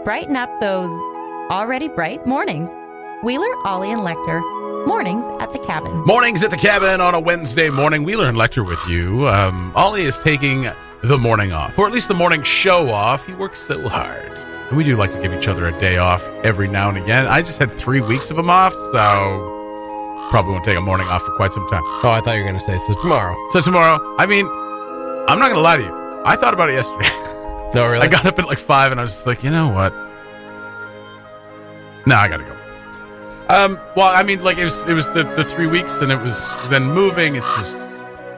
brighten up those already bright mornings. Wheeler, Ollie, and Lekter. Mornings at the Cabin. Mornings at the Cabin on a Wednesday morning. Wheeler and Lekter with you. Ollie is taking the morning off, or at least the morning show off. He works so hard. And we do like to give each other a day off every now and again. I just had 3 weeks of them off, so probably won't take a morning off for quite some time. Oh, I thought you were going to say, so tomorrow. So tomorrow, I mean, I'm not going to lie to you. I thought about it yesterday. No, really? I got up at like 5 and I was just like, you know what? No, I got to go. Well, I mean, like, it was the 3 weeks, and it was then moving. It's just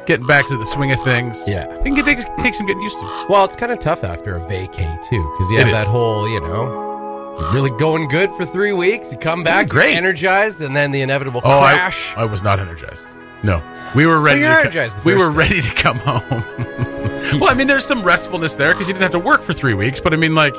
getting back to the swing of things. Yeah. It can take some getting used to. Well, it's kind of tough after a vacay, too, because you have that whole, you're really going good for 3 weeks. You come back, great, energized, and then the inevitable crash. I was not energized. No. We were ready ready to come home. Well, I mean, there's some restfulness there because you didn't have to work for 3 weeks, but I mean, like,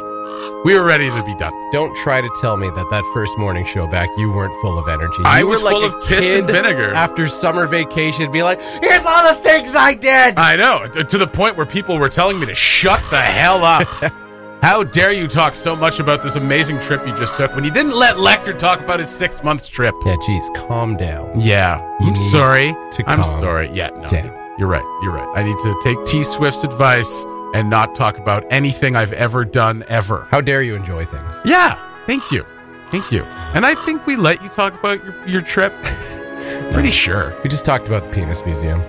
we were ready to be done. Don't try to tell me that first morning show back, you weren't full of energy. I was full of piss and vinegar. After summer vacation, be like, here's all the things I did. I know, to the point where people were telling me to shut the hell up. How dare you talk so much about this amazing trip you just took when you didn't let Lekter talk about his 6 months trip? Yeah, geez, calm down. Yeah, I'm sorry. I'm sorry. Yeah, no, down. You're right. I need to take T Swift's advice and not talk about anything I've ever done ever. How dare you enjoy things? Yeah, thank you. And I think we let you talk about your trip. Pretty sure. We just talked about the penis museum.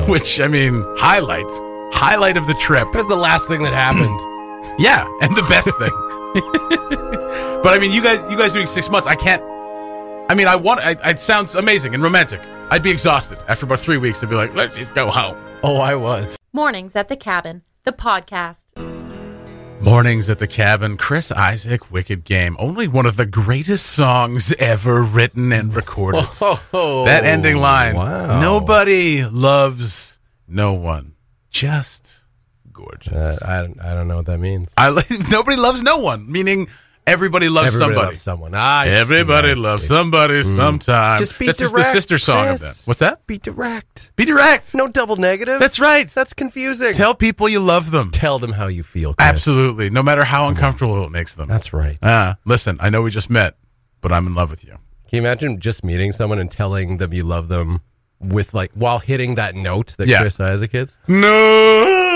Which, I mean, highlight of the trip. That was the last thing that happened. Yeah, and the best thing. But I mean, you guys doing 6 months, I can't. I mean, it sounds amazing and romantic. I'd be exhausted after about 3 weeks. I'd be like, let's just go home. Oh, I was. Mornings at the Cabin, the podcast. Mornings at the Cabin, Chris Isaak, Wicked Game. Only one of the greatest songs ever written and recorded. That ending line. Wow. Nobody loves no one. Just gorgeous. I don't know what that means. Nobody loves no one, meaning everybody loves somebody. Loves someone. Everybody loves somebody sometime. Just be That's direct, just the sister song of that. What's that? Be direct. Be direct. No double negative. That's right. That's confusing. Tell people you love them. Tell them how you feel, Chris. Absolutely. No matter how uncomfortable it makes them. That's right. Listen, I know we just met, but I'm in love with you. Can you imagine just meeting someone and telling them you love them with, like, while hitting that note that Chris Isaak hits? No.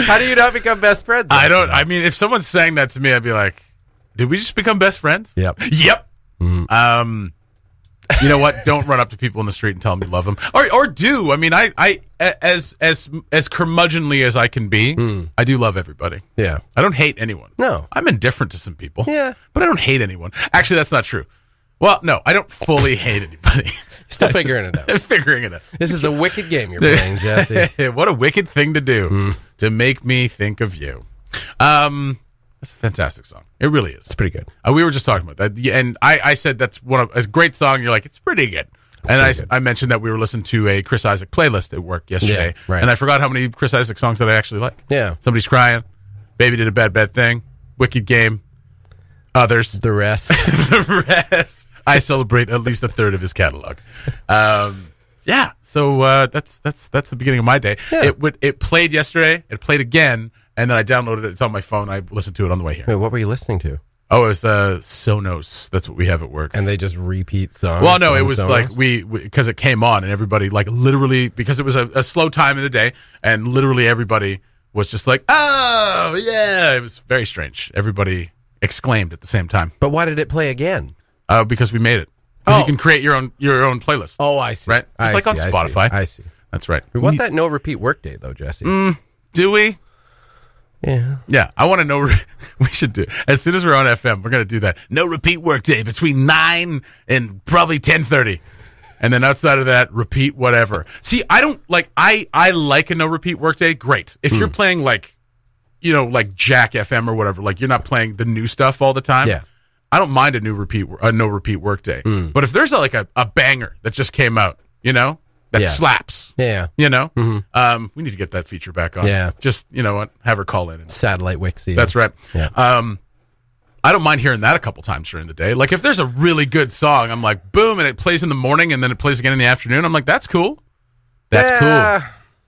How do you not become best friends? I mean, if someone sang that to me, I'd be like, did we just become best friends? Yep. Mm. You know what? Don't run up to people in the street and tell them you love them. Or do. I mean, I as curmudgeonly as I can be, I do love everybody. Yeah. I don't hate anyone. No. I'm indifferent to some people. Yeah. But I don't hate anyone. Actually, that's not true. Well, no, I don't fully hate anybody. Still figuring it out. Figuring it out. This is a wicked game you're playing, Jesse. What a wicked thing to do to make me think of you. That's a fantastic song. It really is. It's pretty good. We were just talking about that, and I said that's a great song. You're like, it's pretty good. I mentioned that we were listening to a Chris Isaak playlist at work yesterday, right. And I forgot how many Chris Isaak songs that I actually like. Yeah. Somebody's Crying, Baby Did a Bad Thing, Wicked Game, Others. The rest. The rest. I celebrate at least a third of his catalog. Yeah, so that's the beginning of my day. Yeah. It played yesterday. It played again, and then I downloaded it. It's on my phone. I listened to it on the way here. Wait, what were you listening to? Oh, it was Sonos. That's what we have at work. And they just repeat songs? Well, no, it was Sonos? Like we because it came on, and everybody, like, literally, because it was a slow time in the day, and literally everybody was just like, oh, yeah. It was very strange. Everybody exclaimed at the same time. But why did it play again? Because we made it. Because you can create your own playlist. Oh, I see. Right? It's like on Spotify. I see. That's right. We want that no repeat workday, though, Jesse. Do we? Yeah. Yeah, I want to know. We should do. As soon as we're on FM, we're going to do that. No repeat workday between 9 and probably 10:30. And then outside of that, repeat whatever. See, I don't like, I like a no repeat workday. Great. If you're playing like Jack FM or whatever, like you're not playing the new stuff all the time. Yeah. I don't mind a no repeat workday. But if there's a banger that just came out, that slaps. Yeah. We need to get that feature back on. Yeah. Just, have her call in. Satellite Wixie. That's right. Yeah. I don't mind hearing that a couple times during the day. Like, if there's a really good song, I'm like, boom, and it plays in the morning, and then it plays again in the afternoon. I'm like, that's cool. That's cool.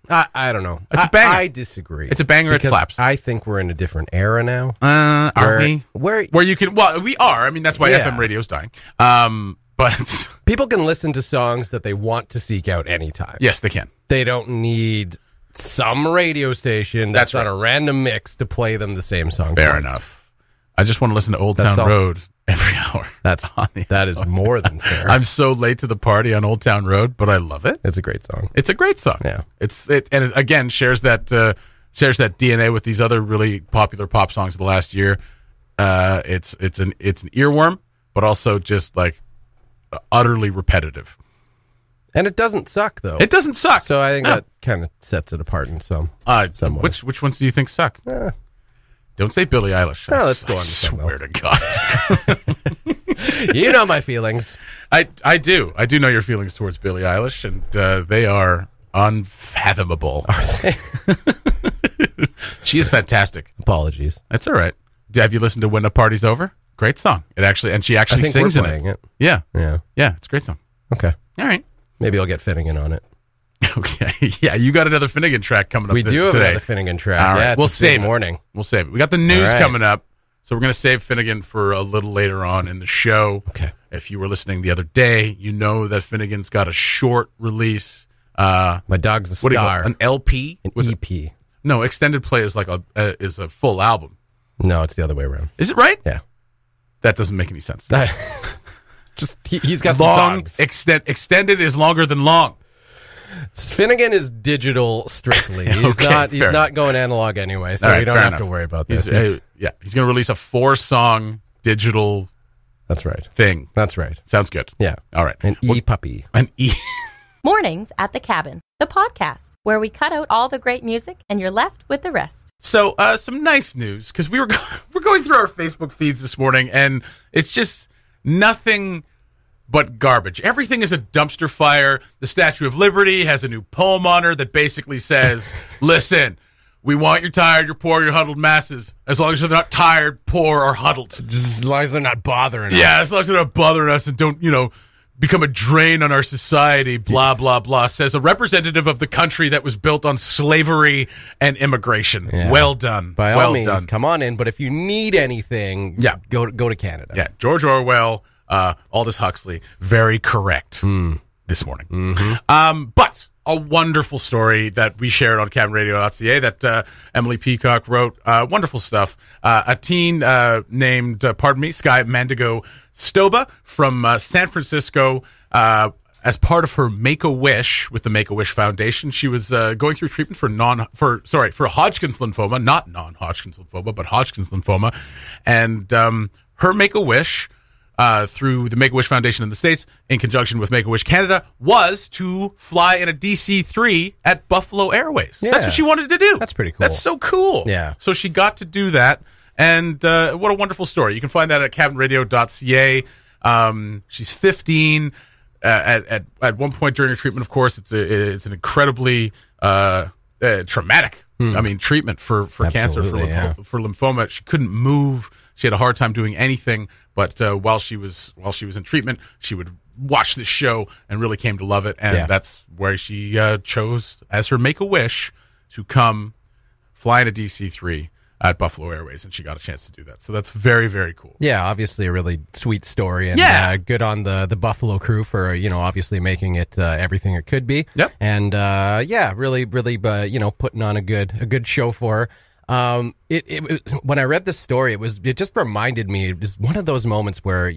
I don't know. It's a banger. I disagree. It's a banger. It slaps. I think we're in a different era now. Are we? Where you can? Well, we are. I mean, that's why FM radio's dying. But people can listen to songs that they want to seek out anytime. Yes, they can. They don't need some radio station that's on a random mix to play them the same song. Fair enough. I just want to listen to Old Town Road every hour. That is more than fair. I'm so late to the party on Old Town Road, but I love it. It's a great song. It's a great song. Yeah. And it again shares that DNA with these other really popular pop songs of the last year. It's an earworm, but also just like utterly repetitive. And it doesn't suck, though. It doesn't suck. So I think that kind of sets it apart in some way. Which ones do you think suck? Don't say Billie Eilish. Let's go on. I swear to God. You know my feelings. I do. I do know your feelings towards Billie Eilish, and they are unfathomable. Are they? She is fantastic. Apologies. That's all right. Have you listened to When the Party's Over? Great song. She actually sings in it. Yeah. It's a great song. Okay. All right. Maybe I'll get Finnegan on it. Okay. Yeah, you got another Finnegan track coming up We do have today. another Finnegan track. All right. Yeah, We'll save morning. it. We'll save it. We got the news coming up, so we're going to save Finnegan for a little later on in the show. Okay. If you were listening the other day, you know that Finnegan's got a short release. My Dog's a Star. An LP? An EP. No, extended play is like is a full album. No, it's the other way around. Is it right? Yeah. That doesn't make any sense. Just he's got long some songs. Extended is longer than long. Finnegan is digital strictly. He's not going analog anyway, so you don't have to worry about this. He's going to release a 4-song digital. That's right. Thing. That's right. Sounds good. Yeah. All right. An e-puppy. An e. Mornings at the Cabin, the podcast where we cut out all the great music and you're left with the rest. So, some nice news, because we're going through our Facebook feeds this morning, and it's just nothing but garbage. Everything is a dumpster fire. The Statue of Liberty has a new poem on her that basically says, listen, we want your tired, your poor, your huddled masses, as long as they're not tired, poor, or huddled. Just as long as they're not bothering us. Yeah, as long as they're not bothering us and don't, become a drain on our society, blah, blah, blah, says a representative of the country that was built on slavery and immigration. Yeah. Well done. By all means, come on in. But if you need anything, go to Canada. Yeah, George Orwell, Aldous Huxley, very correct this morning. Mm-hmm. But a wonderful story that we shared on cabinradio.ca that Emily Peacock wrote. Wonderful stuff. A teen named, Sky Mandigo Stoba from San Francisco, as part of her Make-A-Wish with the Make-A-Wish Foundation. She was going through treatment for Hodgkin's lymphoma, not non-Hodgkin's lymphoma, but Hodgkin's lymphoma. And her Make-A-Wish through the Make-A-Wish Foundation in the States, in conjunction with Make-A-Wish Canada, was to fly in a DC-3 at Buffalo Airways. Yeah. That's what she wanted to do. That's pretty cool. That's so cool. Yeah. So she got to do that. And what a wonderful story. You can find that at cabinradio.ca. She's 15. At one point during her treatment, of course, it's an incredibly traumatic treatment for cancer, for lymphoma. She couldn't move. She had a hard time doing anything. But while she was in treatment, she would watch this show and really came to love it. And that's where she chose as her Make-A-Wish to come fly in a DC-3 at Buffalo Airways, and she got a chance to do that. So that's very, very cool. Yeah, obviously a really sweet story, and good on the Buffalo crew for obviously making it everything it could be. Yep. And really putting on a good show for her. When I read this story, it just reminded me. It was one of those moments where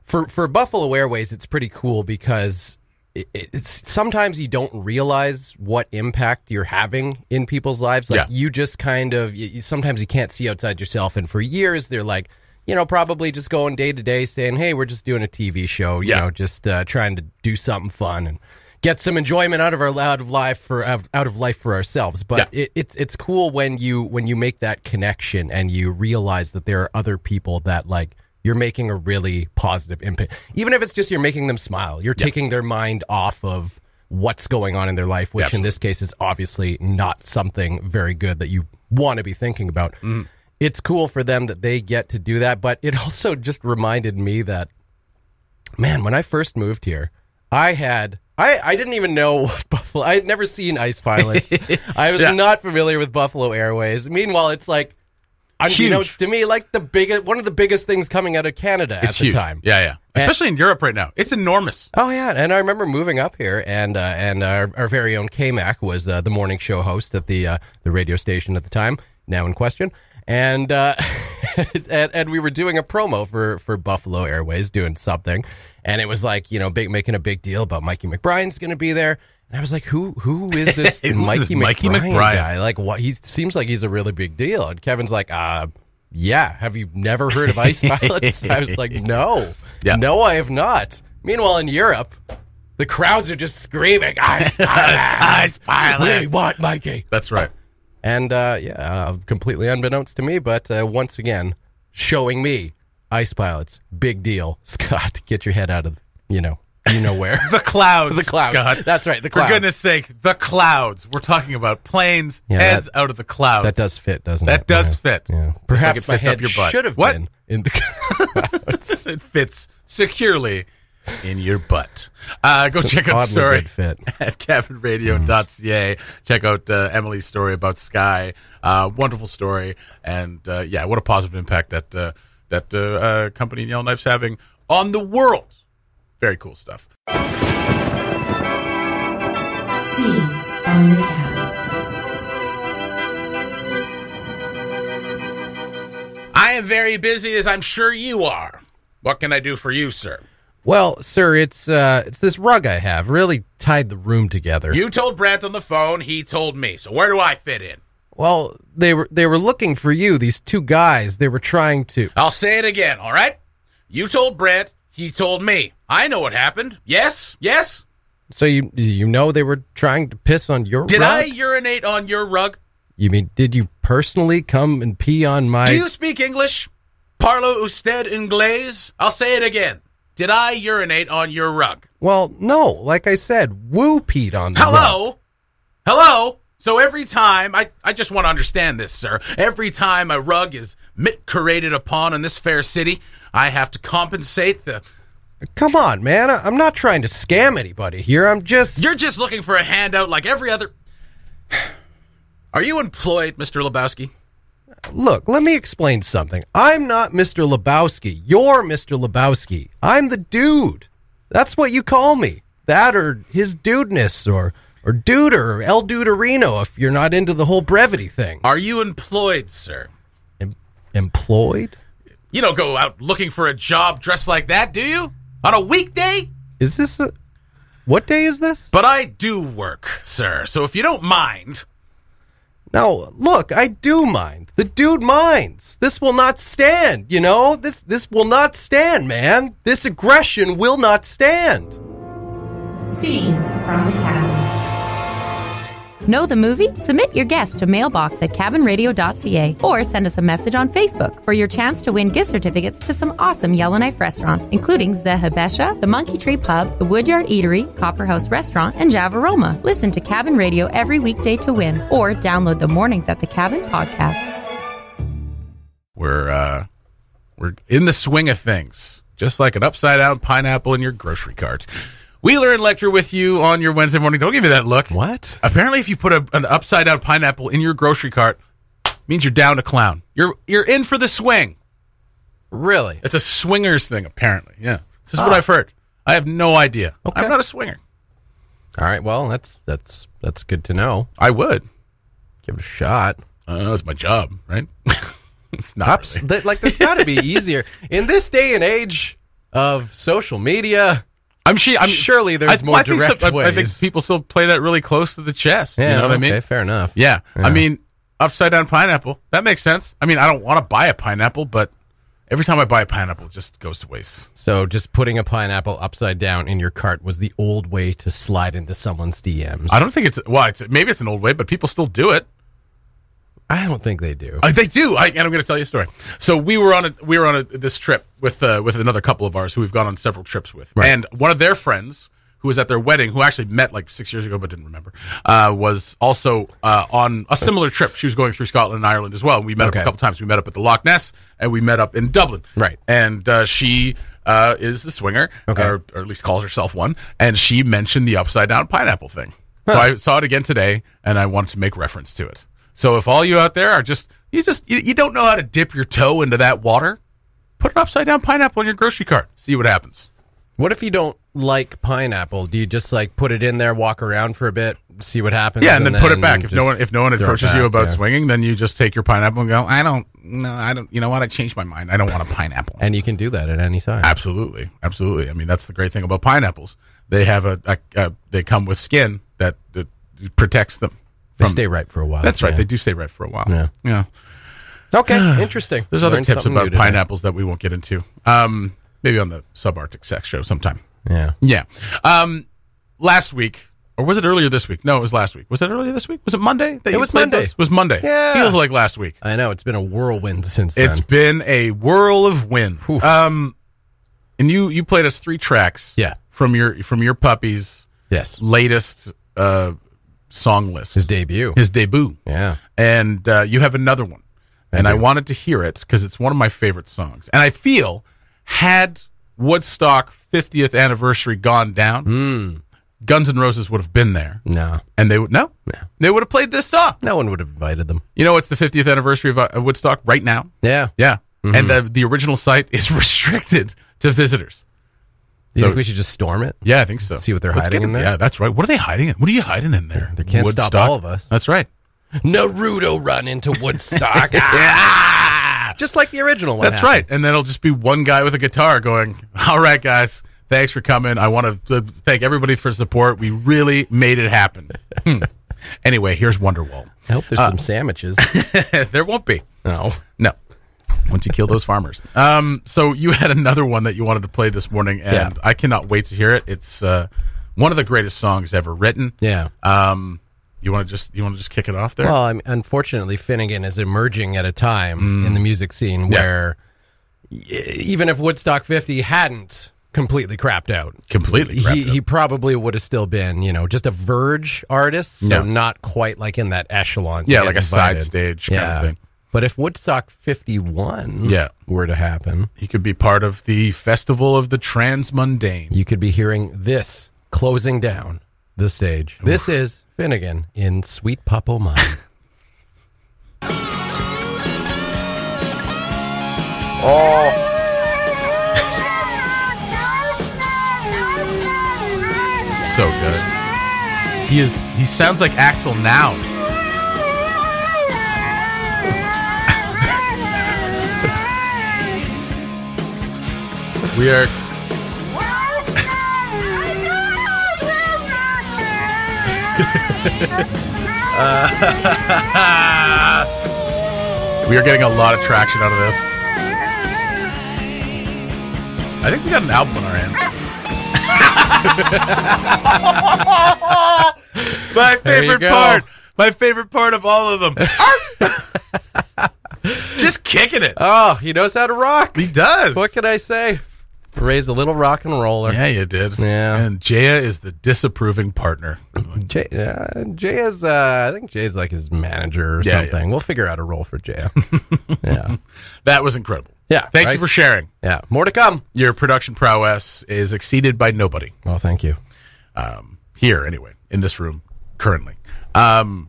for Buffalo Airways, it's pretty cool because it's sometimes you don't realize what impact you're having in people's lives. Like you just kind of, sometimes you can't see outside yourself. And for years, they're like, probably just going day to day saying, hey, we're just doing a TV show, just trying to do something fun and get some enjoyment out of life for ourselves. But it's cool when you make that connection and you realize that there are other people that you're making a really positive impact. Even if it's just you're making them smile. You're taking their mind off of what's going on in their life, which in this case is obviously not something very good that you want to be thinking about. Mm. It's cool for them that they get to do that, but it also just reminded me that, man, when I first moved here, I had I didn't even know what Buffalo. I had never seen Ice Pilots. I was not familiar with Buffalo Airways. Meanwhile, it's like, unbeknownst to me, like one of the biggest things coming out of Canada at the time. Yeah. Especially in Europe right now. It's enormous. Oh, yeah. And I remember moving up here, and our very own K-Mac was the morning show host at the radio station at the time, now in question. And and we were doing a promo for Buffalo Airways, doing something. And it was like, making a big deal about Mikey McBride's going to be there. And I was like, who is this Mikey McBride guy? Like, what? He seems like he's a really big deal. And Kevin's like, yeah. Have you never heard of Ice Pilots? I was like, no. Yeah. No, I have not. Meanwhile, in Europe, the crowds are just screaming, Ice Pilots! Ice Pilots! We want Mikey! That's right. And, completely unbeknownst to me, but once again, showing me Ice Pilots, big deal. Scott, get your head out of, you know where. The clouds. The clouds. Scott. That's right, the clouds. For goodness sake, the clouds. We're talking about planes, heads out of the clouds. That does fit, doesn't it? That does fit. Yeah. Perhaps my head should have been in the clouds. It fits securely in your butt. Go check out the story at cabinradio.ca. Check out Emily's story about Sky. Wonderful story. And, what a positive impact that company Yellowknife's having on the world. Very cool stuff. Scenes on the cabin. I am very busy, as I'm sure you are. What can I do for you, sir? Well, sir, it's this rug I have. Really tied the room together. You told Brent on the phone. He told me. So where do I fit in? Well, they were looking for you. These two guys. They were trying to. I'll say it again. All right. You told Brent. He told me. I know what happened. Yes. So you know they were trying to piss on your rug? Did I urinate on your rug? You mean, did you personally come and pee on my... Do you speak English? Parlo usted inglés? I'll say it again. Did I urinate on your rug? Well, no. Like I said, Woo peed on the rug. Hello? So every time, I just want to understand this, sir. Every time a rug is mitcurated upon in this fair city, I have to compensate the... Come on, man. I'm not trying to scam anybody here. You're just looking for a handout like every other... Are you employed, Mr. Lebowski? Look, let me explain something. I'm not Mr. Lebowski. You're Mr. Lebowski. I'm the dude. That's what you call me. That or his dudeness or duder or El Duderino if you're not into the whole brevity thing. Are you employed, sir? Employed? You don't go out looking for a job dressed like that, do you? On a weekday? Is this what day is this? But I do work, sir, so if you don't mind... No, look, I do mind. The dude minds. This will not stand, you know? This will not stand, man. This aggression will not stand. Scenes from the cabin. Know the movie? Submit your guest to mailbox at cabinradio.ca or send us a message on Facebook for your chance to win gift certificates to some awesome Yellowknife restaurants, including Zehabesha, the Monkey Tree Pub, the Woodyard Eatery, Copper House Restaurant, and Javaroma. Listen to Cabin Radio every weekday to win or download the Mornings at the Cabin podcast. We're in the swing of things, just like an upside-down pineapple in your grocery cart. Wheeler and Lekter with you on your Wednesday morning. Don't give me that look. What? Apparently, if you put an upside-down pineapple in your grocery cart, means you're down to clown. You're in for the swing. Really? It's a swingers thing, apparently. Yeah. This is what I've heard. I have no idea. Okay. I'm not a swinger. All right. Well, that's good to know. I would. Give it a shot. That's my job, right? It's not really. There's got to be easier. In this day and age of social media... surely there's more direct ways. I think people still play that really close to the chest. Yeah, you know what I mean? Okay, fair enough. Yeah. I mean, upside down pineapple. That makes sense. I mean, I don't want to buy a pineapple, but every time I buy a pineapple, it just goes to waste. So just putting a pineapple upside down in your cart was the old way to slide into someone's DMs. I don't think maybe it's an old way, but people still do it. I don't think they do. They do. And I'm going to tell you a story. So we were on this trip with another couple of ours who we've gone on several trips with. Right. And one of their friends who was at their wedding, who actually met like 6 years ago but didn't remember, was also on a similar trip. She was going through Scotland and Ireland as well. And we met up a couple times. We met up at the Loch Ness and we met up in Dublin. Right. And she is a swinger, or at least calls herself one, and she mentioned the upside down pineapple thing. So I saw it again today, and I wanted to make reference to it. So if all you out there are you don't know how to dip your toe into that water, put an upside down pineapple in your grocery cart. See what happens. What if you don't like pineapple? Do you just like put it in there, walk around for a bit, see what happens? Yeah, and then put it back. If no one approaches you about swinging, then you just take your pineapple and go, I don't. You know what? I changed my mind. I don't want a pineapple. And you can do that at any time. Absolutely. I mean, that's the great thing about pineapples. They have they come with skin that protects them. They stay ripe for a while. That's right. They do stay ripe for a while. Yeah. Okay. Interesting. There's other tips about pineapples that we won't get into. Maybe on the Subarctic Sex Show sometime. Yeah. Last week, or was it earlier this week? No, it was last week. Was it earlier this week? Was it Monday? It was Monday. It was Monday. Yeah. Feels like last week. I know. It's been a whirlwind since then. It's been a whirl of wind. And you played us 3 tracks. Yeah. From your puppy's latest song list. His debut. Yeah. And you have another one. I wanted to hear it because it's one of my favorite songs. And I feel had Woodstock 50th anniversary gone down, Guns N' Roses would have been there. No. And they would They would have played this song. No one would have invited them. You know, it's the 50th anniversary of Woodstock right now. Yeah. Yeah. Mm-hmm. And the original site is restricted to visitors. Do you think we should just storm it? Yeah, I think so. See what they're hiding in there? Yeah, that's right. What are they hiding in? What are you hiding in there? They can't Woodstock? stop all of us. That's right. Naruto run into Woodstock. Just like the original one. That's right. And then it'll just be one guy with a guitar going, all right, guys, thanks for coming. I want to thank everybody for support. We really made it happen. Anyway, here's Wonderwall. I hope there's some sandwiches. There won't be. No. Once you kill those farmers. So you had another one that you wanted to play this morning, and I cannot wait to hear it. It's one of the greatest songs ever written. Yeah. You want to just kick it off there? Well, unfortunately, Finnegan is emerging at a time in the music scene where even if Woodstock 50 hadn't completely crapped out, he probably would have still been, just a Verge artist, so not quite like in that echelon. Yeah, like a side stage kind of thing. But if Woodstock 51 were to happen, he could be part of the Festival of the Transmundane. You could be hearing this closing down the stage. Oof. This is Finnegan in Sweet Pop O' Mine. So good. He sounds like Axl now. We are we are getting a lot of traction out of this. I think we got an album on our hands. My favorite part of all of them. Just kicking it. Oh, he knows how to rock. He does. What can I say? Raised a little rock and roller. Yeah, you did. Yeah. And Jaya is the disapproving partner. Jaya's, I think Jay's like his manager or something. Yeah. We'll figure out a role for Jaya. Yeah. That was incredible. Yeah. Thank you for sharing. Yeah. More to come. Your production prowess is exceeded by nobody. Well, thank you. Here, anyway, in this room, currently. And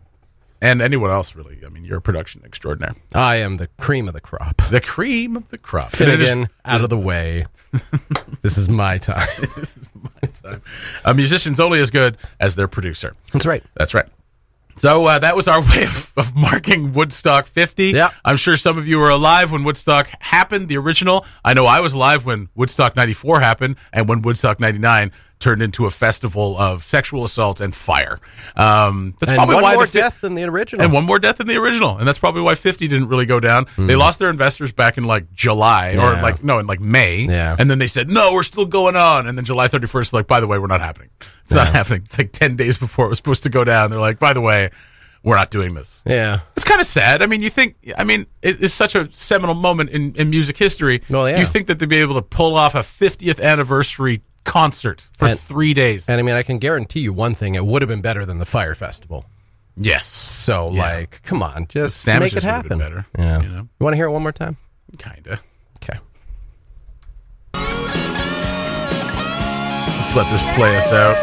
anyone else, really. I mean, you're a production extraordinaire. I am the cream of the crop. The cream of the crop. Finnegan, out of the way. This is my time. This is my time. A musician's only as good as their producer. That's right. That's right. So that was our way of marking Woodstock 50. Yeah. I'm sure some of you were alive when Woodstock happened, the original. I know I was alive when Woodstock 94 happened and when Woodstock 99 turned into a festival of sexual assault and fire. That's and probably one why more death than the original. And one more death than the original. And that's probably why 50 didn't really go down. They lost their investors back in like July in like May. Yeah. And then they said, no, we're still going on. And then July 31st, like, by the way, we're not happening. It's not happening. It's like 10 days before it was supposed to go down. They're like, by the way, we're not doing this. Yeah. It's kind of sad. I mean, it's such a seminal moment in music history. Well, yeah. You think that they'd be able to pull off a 50th anniversary concert for 3 days. And I mean, I can guarantee you one thing. It would have been better than the Fire Festival. Yes. So, like, come on. Just make it happen. Better, yeah. You want to hear it one more time? Kind of. Okay. Just let this play us out.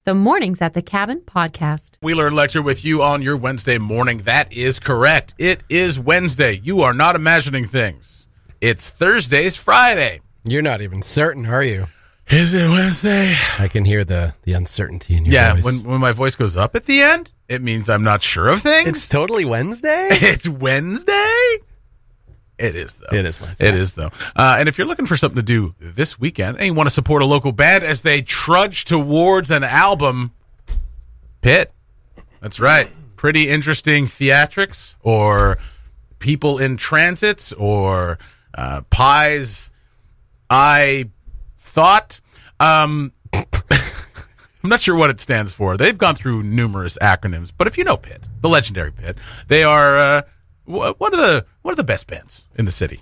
The Mornings at the Cabin podcast. Wheeler and Lekter with you on your Wednesday morning. That is correct. It is Wednesday. You are not imagining things. It's Thursday's Friday. You're not even certain, are you? Is it Wednesday? I can hear the uncertainty in your voice. When my voice goes up at the end, it means I'm not sure of things. It's totally Wednesday? It's Wednesday? It is, though. It is Wednesday. It is, though. And if you're looking for something to do this weekend and you want to support a local band as they trudge towards an album, Pitt. That's right. Pretty interesting theatrics or people in transit or pies. I thought. I'm not sure what it stands for. They've gone through numerous acronyms, but if you know Pitt, the legendary Pitt, they are one of the best bands in the city,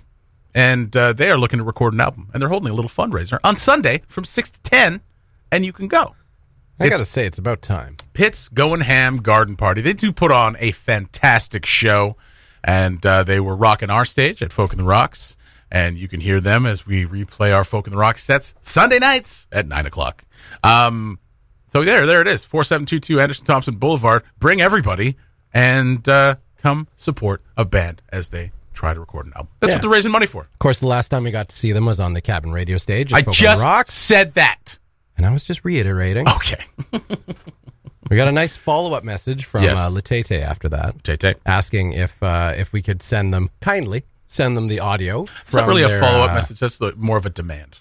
and they are looking to record an album, and they're holding a little fundraiser on Sunday from 6 to 10, and you can go. I got to say, it's about time. Pitt's Going Ham Garden Party. They do put on a fantastic show, and they were rocking our stage at Folk in the Rocks, and you can hear them as we replay our Folk in the Rocks sets Sunday nights at 9 o'clock. So there it is, 4722 Anderson Thompson Boulevard. Bring everybody, and come support a band as they try to record an album. That's what they're raising money for. Of course, the last time we got to see them was on the Cabin Radio stage. I just said that. And I was just reiterating. Okay. We got a nice follow-up message from Letete after that. Letete. Asking if we could kindly send them the audio. It's not really a follow-up message. That's more of a demand.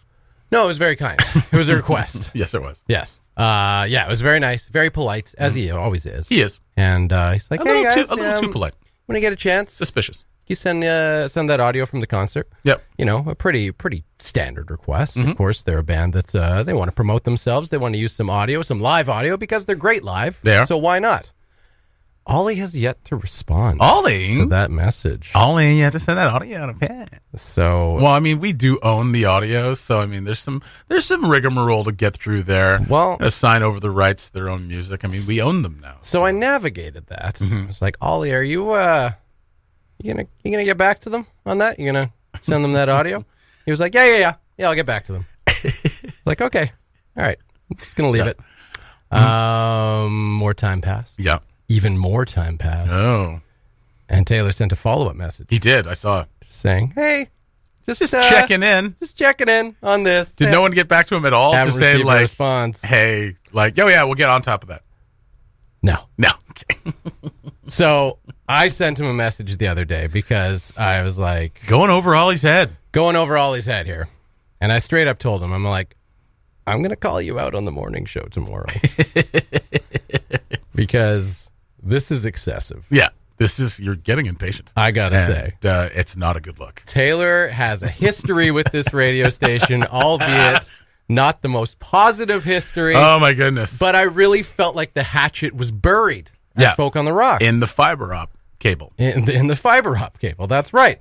No, it was very kind. It was a request. Yes, it was. Yes. It was very nice, very polite, as he always is. He is. And he's like, hey, guys, a little too polite. When you get a chance, suspicious. You send that audio from the concert. Yep. You know, a pretty standard request. Of course, they're a band that they want to promote themselves. They want to use some audio, some live audio, because they're great live. They are. So why not? Ollie has yet to respond. Ollie? To that message. Ollie, you have to send that audio on a pen. So, well, I mean, we do own the audio, so I mean, there's some rigmarole to get through there. Well, assign over the rights to their own music. I mean, we own them now. So I navigated that. I was like, Ollie, are you gonna get back to them on that? You gonna send them that audio? He was like, yeah, I'll get back to them. Like, okay, all right, I'm just gonna leave it. More time passed. Yeah. Even more time passed. Oh. And Taylor sent a follow-up message. He did. I saw it. Saying, hey, just checking in. Just checking in on this. Did no one get back to him at all to say, like, a response. Hey, like, oh, yeah, we'll get on top of that. No. Okay. So I sent him a message the other day because I was like... Going over Ollie's head here. And I straight up told him, I'm like, I'm going to call you out on the morning show tomorrow. Because... this is excessive. Yeah, you're getting impatient. I gotta say. It's not a good look. Taylor has a history with this radio station, albeit not the most positive history. Oh, my goodness. But I really felt like the hatchet was buried at Folk on the Rock. In the fiber op cable. In the fiber op cable, that's right.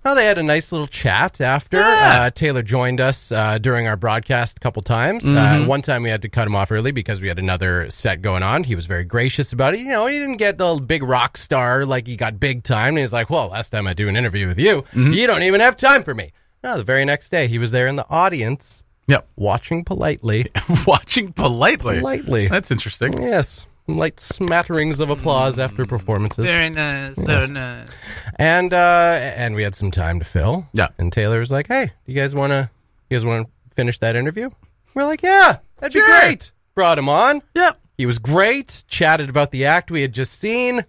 Well, they had a nice little chat after. Yeah. Taylor joined us during our broadcast a couple times. One time we had to cut him off early because we had another set going on. He was very gracious about it. You know, he didn't get the big rock star like he got big time. And he's like, well, last time I do an interview with you, you don't even have time for me. No, the very next day, he was there in the audience. Yep. Watching politely. Watching politely? Politely. That's interesting. Yes. Light smatterings of applause after performances. Very nice. Yes. Very nice. And we had some time to fill. Yeah. And Taylor was like, hey, you guys want to finish that interview? We're like, yeah, that'd be great. Brought him on. Yep. He was great. Chatted about the act we had just seen.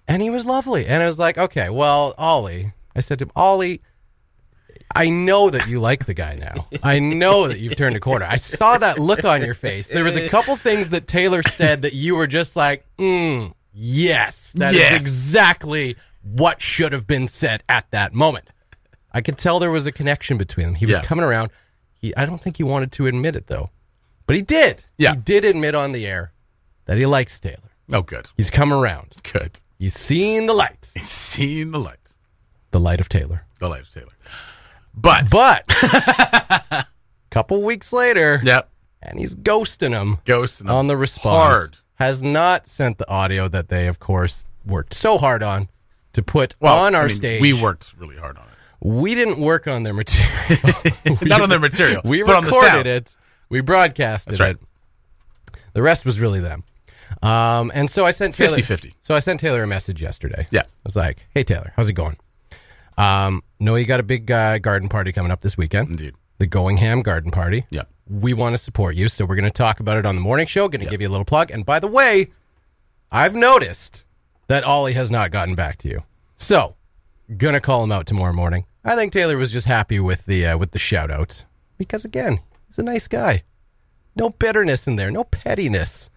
And he was lovely. And I was like, okay, well, Ollie. I said to him, Ollie, I know that you like the guy now. I know that you've turned a corner. I saw that look on your face. There was a couple things that Taylor said that you were just like, yes, that is exactly what should have been said at that moment. I could tell there was a connection between them. He was coming around. I don't think he wanted to admit it, though. But he did. Yeah. He did admit on the air that he likes Taylor. Oh, good. He's come around. Good. He's seen the light. He's seen the light. The light of Taylor. The light of Taylor. But couple weeks later, and he's ghosting them. Ghosting on the response. Hard. Has not sent the audio that they, of course, worked so hard on to put on our stage. We worked really hard on it. We didn't work on their material. Not on their material. We but recorded on the sound. it. We broadcasted That's right. it. The rest was really them. And so I sent Taylor 50-50. So I sent Taylor a message yesterday. Yeah. I was like, "Hey Taylor, how's it going? No, you got a big garden party coming up this weekend. Indeed. The Going Ham Garden Party. Yeah. We want to support you, so we're going to talk about it on the morning show. Going to give you a little plug. And by the way, I've noticed that Ollie has not gotten back to you. So, going to call him out tomorrow morning. I think Taylor was just happy with the shout out because again, he's a nice guy. No bitterness in there, no pettiness.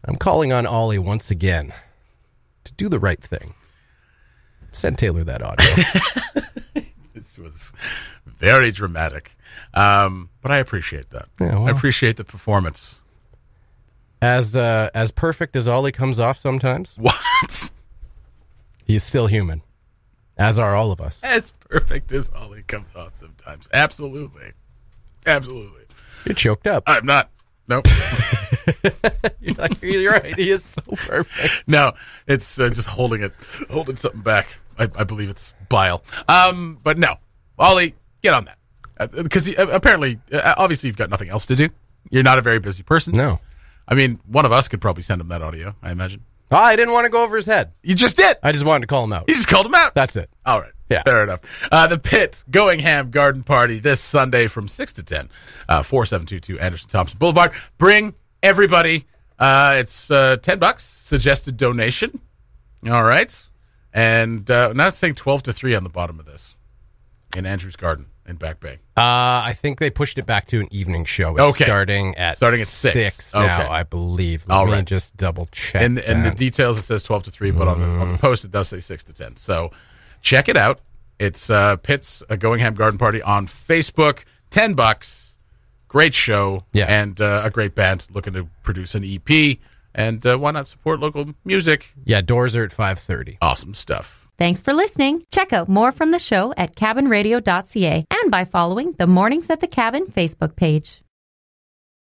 I'm calling on Ollie once again to do the right thing. Send Taylor that audio. This was very dramatic. But I appreciate that. Yeah, well, I appreciate the performance. As perfect as Ollie comes off sometimes, What? he's still human, as are all of us. As perfect as Ollie comes off sometimes. Absolutely. Absolutely. You're choked up. I'm not. Nope. You're right. He is so perfect. No, it's just holding something back. I believe it's bile. But no, Ollie, get on that. Because apparently, obviously, you've got nothing else to do. You're not a very busy person. No. I mean, one of us could probably send him that audio, I imagine. Oh, I didn't want to go over his head. You just did. I just wanted to call him out. You just called him out. That's it. All right. Yeah. Fair enough. The Pit Going Ham Garden Party this Sunday from 6 to 10, 4722 Anderson Thompson Boulevard. Bring everybody. It's $10 suggested donation. All right. And now it's saying 12 to 3 on the bottom of this in Andrew's Garden in Back Bay. I think they pushed it back to an evening show. It's starting at 6 now, Okay. I believe. Let me just double check. And the details, it says 12 to 3, but on the post, it does say 6 to 10. So check it out. It's Pitt's Going Ham Garden Party on Facebook. $10. Great show. Yeah. And a great band looking to produce an EP. And why not support local music? Yeah, doors are at 5:30. Awesome stuff. Thanks for listening. Check out more from the show at cabinradio.ca and by following the Mornings at the Cabin Facebook page.